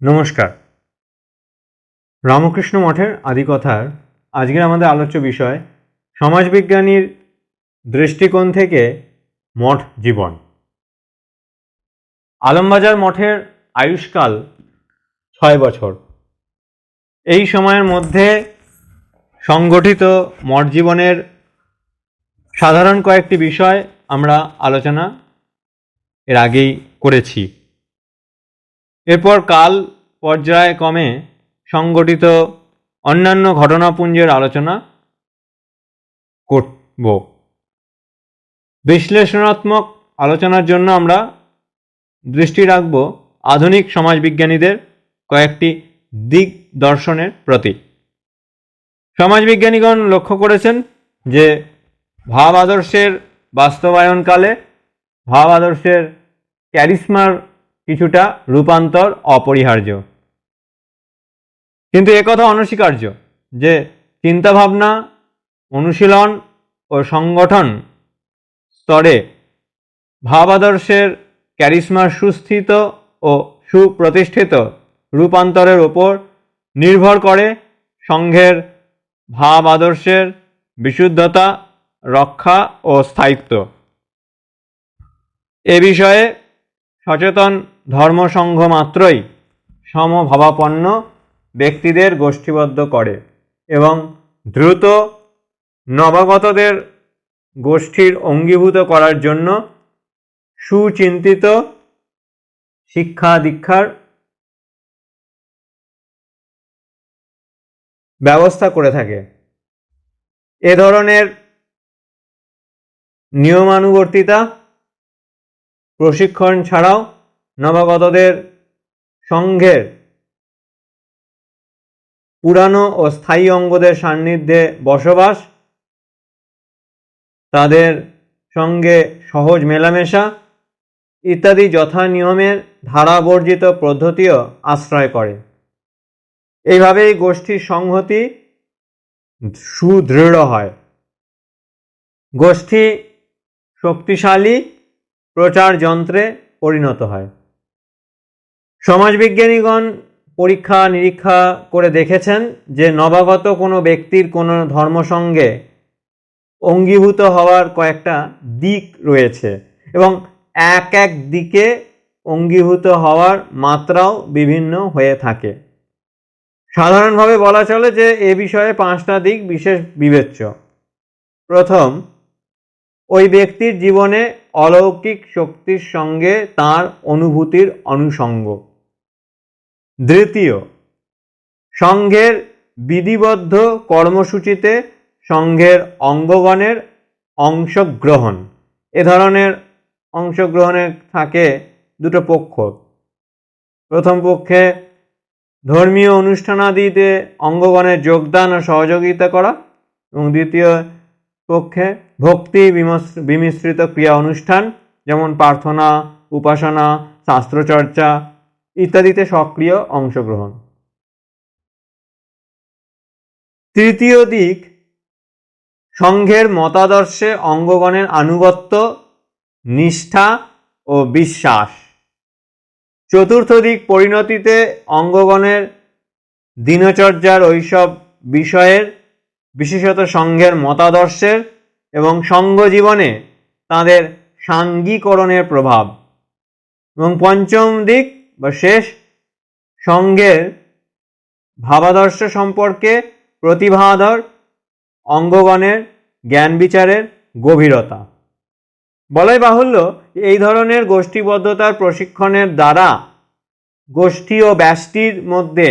নমস্কার। রামকৃষ্ণ মঠের আদিকথার আজকের আমাদের আলোচ্য বিষয় সমাজবিজ্ঞানীর দৃষ্টিকোণ থেকে মঠ জীবন। আলমবাজার মঠের আয়ুষ্কাল 6 বছর। এই সময়ের মধ্যে সংগঠিত মঠ জীবনের সাধারণ কয়েকটি বিষয় আমরা আলোচনা এর আগেই করেছি। এরপর কাল পর্যায়ক্রমে সংগঠিত অন্যান্য ঘটনাপুঞ্জের আলোচনা করব। বিশ্লেষণাত্মক আলোচনার জন্য আমরা দৃষ্টি রাখব আধুনিক সমাজবিজ্ঞানীদের কয়েকটি দিক দর্শনের প্রতি। সমাজবিজ্ঞানীগণ লক্ষ্য করেছেন যে ভাব আদর্শের বাস্তবায়নকালে ভাব আদর্শের ক্যারিসমার কিছুটা রূপান্তর অপরিহার্য, কিন্তু একথা অনস্বীকার্য যে চিন্তাভাবনা, অনুশীলন ও সংগঠন স্তরে ভাব আদর্শের ক্যারিসমার সুস্থিত ও সুপ্রতিষ্ঠিত রূপান্তরের ওপর নির্ভর করে সংঘের ভাব আদর্শের বিশুদ্ধতা, রক্ষা ও স্থায়িত্ব। এ বিষয়ে সচেতন ধর্মসংঘ মাত্রই সমভাবাপন্ন ব্যক্তিদের গোষ্ঠীবদ্ধ করে এবং দ্রুত নবাগতদের গোষ্ঠীর অঙ্গীভূত করার জন্য সুচিন্তিত শিক্ষা দীক্ষার ব্যবস্থা করে থাকে। এ ধরনের নিয়মানুবর্তিতা প্রশিক্ষণ ছাড়াও নবাগতদের সংঘের পুরানো ও স্থায়ী অঙ্গদের সান্নিধ্যে বসবাস, তাদের সঙ্গে সহজ মেলামেশা ইত্যাদি যথা নিয়মের ধারাবর্জিত পদ্ধতিও আশ্রয় করে। এইভাবেই গোষ্ঠীর সংহতি সুদৃঢ় হয়, গোষ্ঠী শক্তিশালী প্রচার যন্ত্রে পরিণত হয়। সমাজবিজ্ঞানীগণ পরীক্ষা নিরীক্ষা করে দেখেছেন যে নবাগত কোনো ব্যক্তির কোনো ধর্মসঙ্গে অঙ্গীভূত হওয়ার কয়েকটা দিক রয়েছে এবং এক এক দিকে অঙ্গীভূত হওয়ার মাত্রাও বিভিন্ন হয়ে থাকে। সাধারণভাবে বলা চলে যে এ বিষয়ে 5টা দিক বিশেষ বিবেচ্য। প্রথম, ওই ব্যক্তির জীবনে অলৌকিক শক্তির সঙ্গে তার অনুভূতির অনুষঙ্গ। দ্বিতীয়, সংঘের বিধিবদ্ধ কর্মসূচিতে সংঘের অঙ্গগণের অংশগ্রহণ। এ ধরনের অংশগ্রহণের থাকে দুটো পক্ষ। প্রথম পক্ষে ধর্মীয় অনুষ্ঠানাদিতে অঙ্গগণের যোগদান ও সহযোগিতা করা এবং দ্বিতীয় পক্ষে ভক্তি বিমিশ্রিত ক্রিয়া অনুষ্ঠান যেমন প্রার্থনা, উপাসনা, শাস্ত্রচর্চা ইত্যাদিতে সক্রিয় অংশগ্রহণ। তৃতীয় দিক, সংঘের মতাদর্শে অঙ্গগণের আনুগত্য, নিষ্ঠা ও বিশ্বাস। চতুর্থ দিক, পরিণতিতে অঙ্গগণের দিনচর্যার ওইসব বিষয়ের, বিশেষত সংঘের মতাদর্শের এবং সংঘ জীবনে তাদের সাঙ্গীকরণের প্রভাব। এবং পঞ্চম দিক বা শেষ, সংঘের ভাবাদর্শ সম্পর্কে প্রতিভাধর অঙ্গগণের জ্ঞান বিচারের গভীরতা। বলাই বাহুল্য, এই ধরনের গোষ্ঠীবদ্ধতার প্রশিক্ষণের দ্বারা গোষ্ঠী ও ব্যষ্টির মধ্যে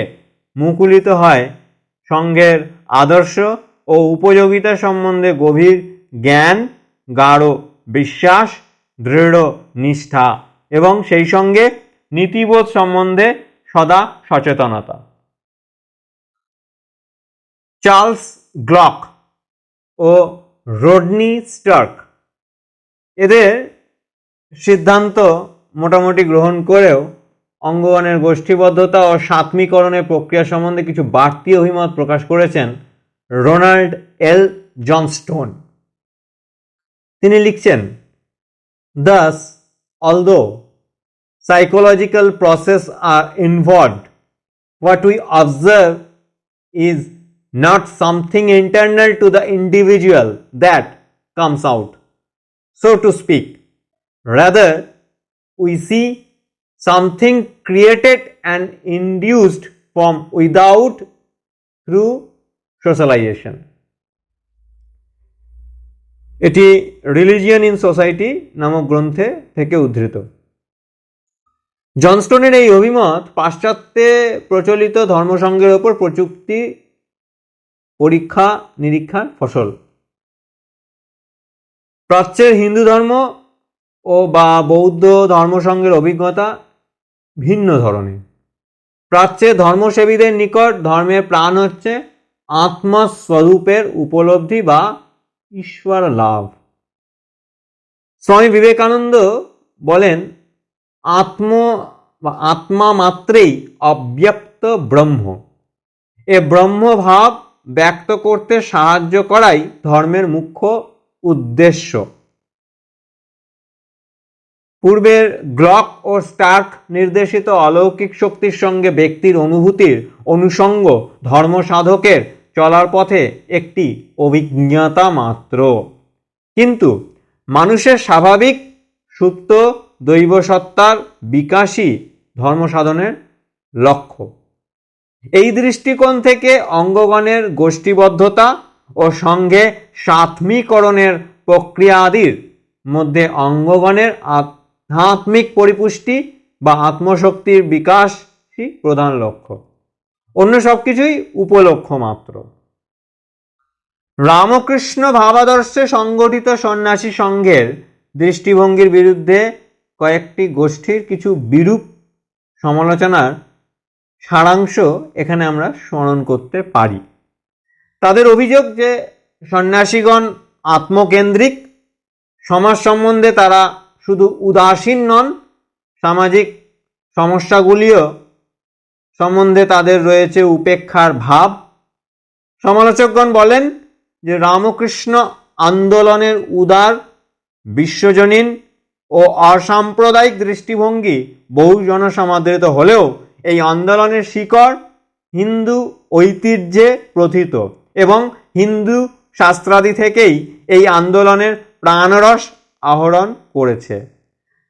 মুকুলিত হয় সংঘের আদর্শ ও উপযোগিতা সম্বন্ধে গভীর জ্ঞান, গাঢ় বিশ্বাস, দৃঢ় নিষ্ঠা এবং সেই সঙ্গে নীতিবোধ সম্বন্ধে সদা সচেতনতা। চার্লস গ্লক ও রডনি স্টার্ক এদের সিদ্ধান্ত মোটামুটি গ্রহণ করেও অঙ্গগণের গোষ্ঠীবদ্ধতা ও সাত্মীকরণের প্রক্রিয়া সম্বন্ধে কিছু বাড়তি অভিমত প্রকাশ করেছেন রোনাল্ড এল জনস্টোন। তিনি লিখছেন, Thus, although psychological processes are involved what we observe is not something internal to the individual that comes out, so to speak. Rather, we see something created and induced from without through socialization. এটি religion in society নামক গ্রন্থে থেকে উদ্ধৃত। জনস্টোনের এই অভিমত পাশ্চাত্যে প্রচলিত ধর্মসংঘের ওপর প্রযুক্তি পরীক্ষা নিরীক্ষার ফসল। প্রাচ্যের হিন্দু ধর্ম ও বা বৌদ্ধ ধর্মসংঘের অভিজ্ঞতা ভিন্ন ধরনের। প্রাচ্যের ধর্মসেবীদের নিকট ধর্মের প্রাণ হচ্ছে আত্মস্বরূপের উপলব্ধি বা ঈশ্বর লাভ। স্বামী বিবেকানন্দ বলেন, আত্মা মাত্রেই অব্যক্ত ব্রহ্ম। এ ব্রহ্মভাব ব্যক্ত করতে সাহায্য করাই ধর্মের মুখ্য উদ্দেশ্য। পূর্বের গ্লক ও স্টার্ক নির্দেশিত অলৌকিক শক্তির সঙ্গে ব্যক্তির অনুভূতির অনুষঙ্গ ধর্ম সাধকের চলার পথে একটি অভিজ্ঞতা মাত্র, কিন্তু মানুষের স্বাভাবিক সুপ্ত দৈবসত্তার বিকাশই ধর্ম সাধনের লক্ষ্য। এই দৃষ্টিকোণ থেকে অঙ্গগণের গোষ্ঠীবদ্ধতা ও সঙ্গে সাত্মীকরণের প্রক্রিয়াদির মধ্যে অঙ্গগণের আধ্যাত্মিক পরিপুষ্টি বা আত্মশক্তির বিকাশই প্রধান লক্ষ্য, অন্য সবকিছুই উপলক্ষ্য মাত্র। রামকৃষ্ণ ভাবাদর্শে সংগঠিত সন্ন্যাসী সংঘের দৃষ্টিভঙ্গির বিরুদ্ধে কয়েকটি গোষ্ঠীর কিছু বিরূপ সমালোচনার সারাংশ এখানে আমরা স্মরণ করতে পারি। তাদের অভিযোগ যে সন্ন্যাসীগণ আত্মকেন্দ্রিক, সমাজ সম্বন্ধে তারা শুধু উদাসীন নন, সামাজিক সমস্যাগুলিও সম্বন্ধে তাদের রয়েছে উপেক্ষার ভাব। সমালোচকগণ বলেন যে রামকৃষ্ণ আন্দোলনের উদার, বিশ্বজনীন ও অসাম্প্রদায়িক দৃষ্টিভঙ্গি বহু জনসমাদৃত হলেও এই আন্দোলনের শিকড় হিন্দু ঐতিহ্যে প্রথিত এবং হিন্দু শাস্ত্রাদি থেকেই এই আন্দোলনের প্রাণরস আহরণ করেছে।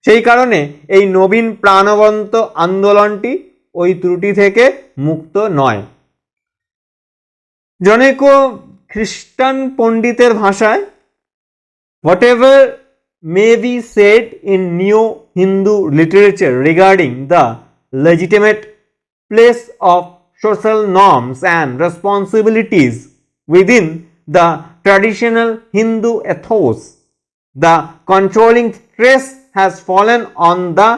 সেই কারণে এই নবীন প্রাণবন্ত আন্দোলনটি ওই ত্রুটি থেকে মুক্ত নয়। জনৈক খ্রিস্টান পণ্ডিতের ভাষায়, whatever may be said in neo-Hindu literature regarding the legitimate place of social norms and responsibilities within the traditional Hindu ethos, the controlling stress has fallen on the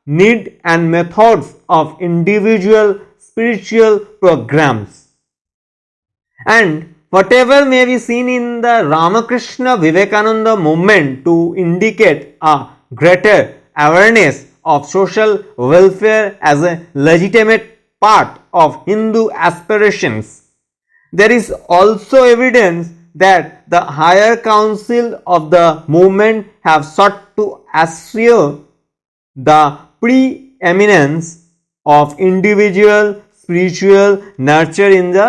need and methods of individual spiritual programs. And whatever may be seen in the Ramakrishna Vivekananda movement to indicate a greater awareness of social welfare as a legitimate part of Hindu aspirations, there is also evidence that the higher council of the movement have sought to assure the preeminence of individual spiritual nurture in the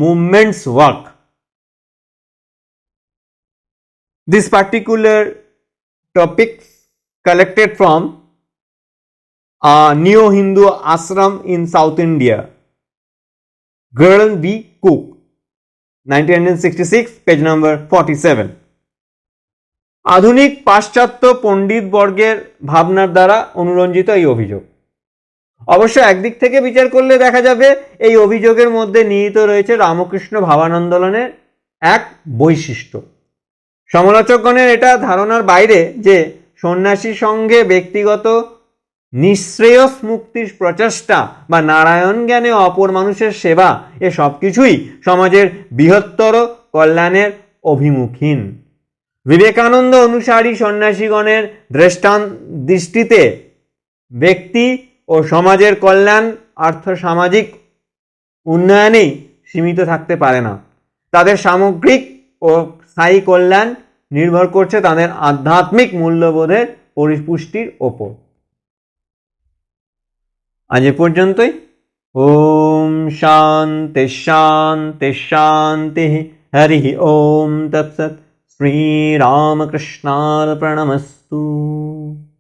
movement's work. This particular topics collected from a neo-Hindu ashram in South India, Gordon B. Cook, 1966, page number 47. আধুনিক পাশ্চাত্য পণ্ডিত বর্গের ভাবনার দ্বারা অনুরঞ্জিত এই অভিযোগ। অবশ্য একদিক থেকে বিচার করলে দেখা যাবে এই অভিযোগের মধ্যে নিহিত রয়েছে রামকৃষ্ণ ভাবানন্দোলনের এক বৈশিষ্ট্য। সমালোচকগণের এটা ধারণার বাইরে যে সন্ন্যাসী সঙ্গে ব্যক্তিগত নিঃশ্রেয়স মুক্তির প্রচেষ্টা বা নারায়ণ জ্ঞানে অপর মানুষের সেবা, এ সব কিছুই সমাজের বৃহত্তর কল্যাণের অভিমুখীন। বিবেকানন্দ অনুসারী সন্ন্যাসীগণের দৃষ্টিতে ব্যক্তি ও সমাজের কল্যাণ আর্থ সামাজিক উন্নয়নেই সীমিত থাকতে পারে না। তাদের সামগ্রিক ও স্থায়ী কল্যাণ নির্ভর করছে তাদের আধ্যাত্মিক মূল্যবোধের পরিপুষ্টির ওপর। আজ এ পর্যন্তই। ওম शांति शांति शांति। हरि ओम तत्सत्। श्रीरामकृष्णार्पणमस्तु।